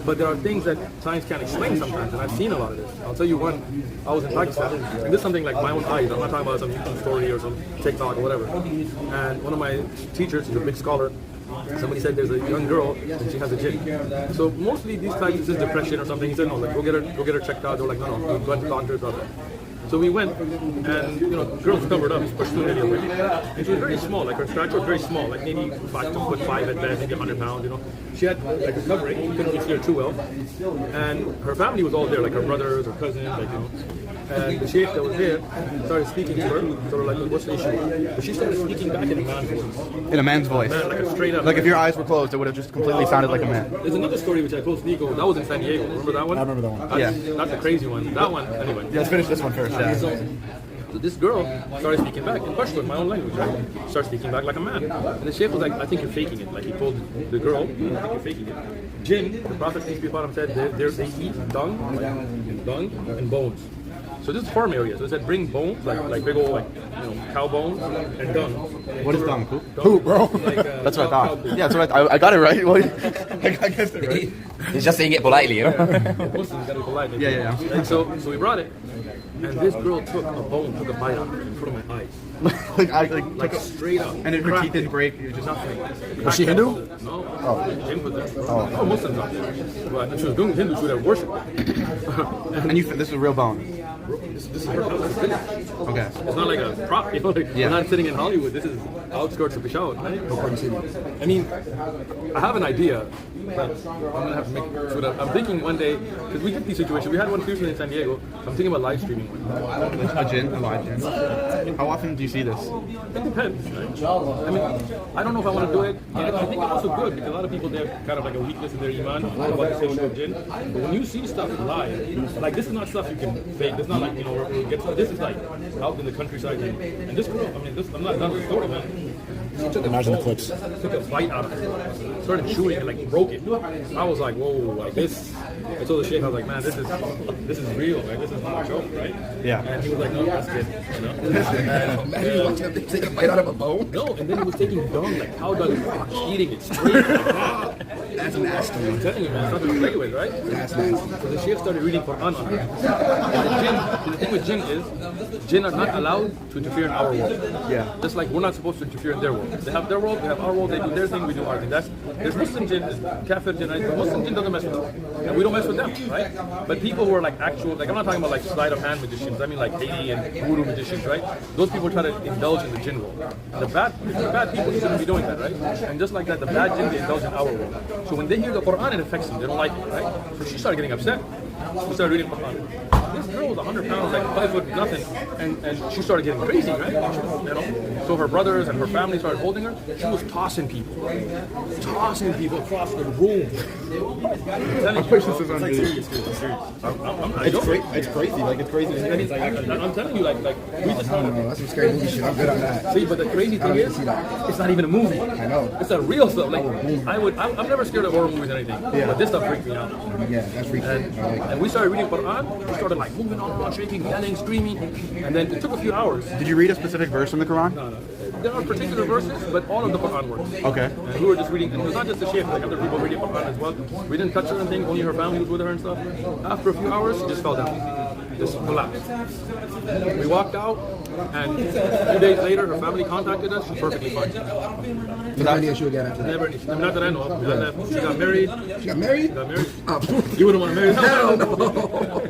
But there are things that science can't explain sometimes, and I've seen a lot of this. I'll tell you one. I was in Pakistan, and this is something like my own eyes. I'm not talking about some YouTube story or some TikTok or whatever. And one of my teachers, he's a big scholar, somebody said there's a young girl and she has a jinn. So mostly these times it's just depression or something. He said no, like go get her checked out. They were like no, go to the doctor about that. So we went, and the girl's covered up, she's pushed through an idiot. And she was very small, like her stature was very small, like maybe 2'5" at best, maybe 100 pounds, She had like a covering, you couldn't really see her too well. And her family was all there, like her brothers, her cousins, And the sheikh that was there started speaking to her, sort of like, what's the issue? But she started speaking back in a man's voice. In a man's voice? Man, like a straight up. Like if your eyes were closed, it would have just completely sounded like a man. There's another story which I told Sneako, that was in San Diego. Remember that one? I remember that one. Not the crazy one. That one, anyway. Yeah, let's finish this one first. Yeah. So this girl started speaking back in Pashto, in my own language, right? Started speaking back like a man. And the sheikh was like, I think you're faking it. Like he told the girl, I think you're faking it. Jinn, the Prophet peace be upon him, said they eat dung and bones. So this is farm area. So it said bring bones, like big old cow bones and dung. What is dung? Poop, bro. That's what I thought. Yeah, that's what I got it right. Well, I guessed it right. He's just saying it politely, Muslims gotta be polite. Yeah. And so we brought it, and this girl took a bite out of it in front of my eyes. like straight up. And if her teeth didn't break, you just nothing. Was she Hindu? No. Oh. Jinn was there. Oh, Muslims out there. But if she was doing Hindu, she would have worshipped. And this is a real bone. This is her house. Okay. It's not like a prop. We're not sitting in Hollywood. This is outskirts of Peshawar. Right? I mean, I have an idea. But I'm gonna have to make sure. I'm thinking one day, because we get these situations. We had one previously in San Diego. I'm thinking about live streaming. A jinn, a live jinn. How often do you see this? It depends. Right? I mean, I don't know if I want to do it. I think it's also good because a lot of people, they have kind of like a weakness in their iman about the same of jinn. But when you see stuff live, like this is not stuff you can fake. This is not like this is like out in the countryside. And this girl, I'm not done with the story, man. Imagine the clips. Took a bite out of it, started chewing it, like broke it. I was like, whoa, like this. I told the sheikh, I was like, man, this is real, right? This is not a joke, right? Yeah. And he was like, no, that's good. Imagine watching him take a bite out of a bone. No, and then he was taking dung, like cow dung, eating it straight. That's nasty. I'm telling you, man, it's not to play with, right? That's nasty. So the sheikh started reading Quran on her. And the thing with jinn is, jinn are not allowed to interfere in our world. Yeah. Just like we're not supposed to interfere in their world. They have their world, we have our world, they do their thing, we do our thing. There's Muslim jinn, there's Kafir jinn, right? But Muslim jinn doesn't mess with us. And we don't mess with them, right? But people who are like actual, like I'm not talking about like sleight of hand magicians, I mean like Haiti and voodoo magicians, right? Those people try to indulge in the jinn world. The bad people shouldn't be doing that, right? And just like that, the bad jinn, they indulge in our world. So when they hear the Quran, it affects them, they don't like it, right? So she started getting upset. She started reading Quran. This girl was 100 pounds, like 5 foot nothing, and she started getting crazy, right? So her brothers and her family started holding her. She was tossing people across the room. I wish this was on video. It's crazy. Like it's crazy. I'm telling you, like we just No, that's some scary movie shit. I'm good on that. See, but the crazy thing is, it's not even a movie. I know. It's a real stuff. Like I'm never scared of horror movies or anything, but this stuff freaked me out. Yeah, that's freaky. And we started reading Quran. We started like moving all around, shaking, yelling, screaming, and then it took a few hours. Did you read a specific verse from the Quran? No. There are particular verses, but all of the Quran works. Okay. And we were just reading, and it was not just the sheikh, like other people reading Quran as well. We didn't touch certain things, only her family was with her and stuff. After a few hours, she just fell down. Just collapsed. We walked out, and a few days later, her family contacted us. She's perfectly fine. Never any issue again after that. Never, not that I know of. She got married. She got married? You wouldn't want to marry her. Hell no.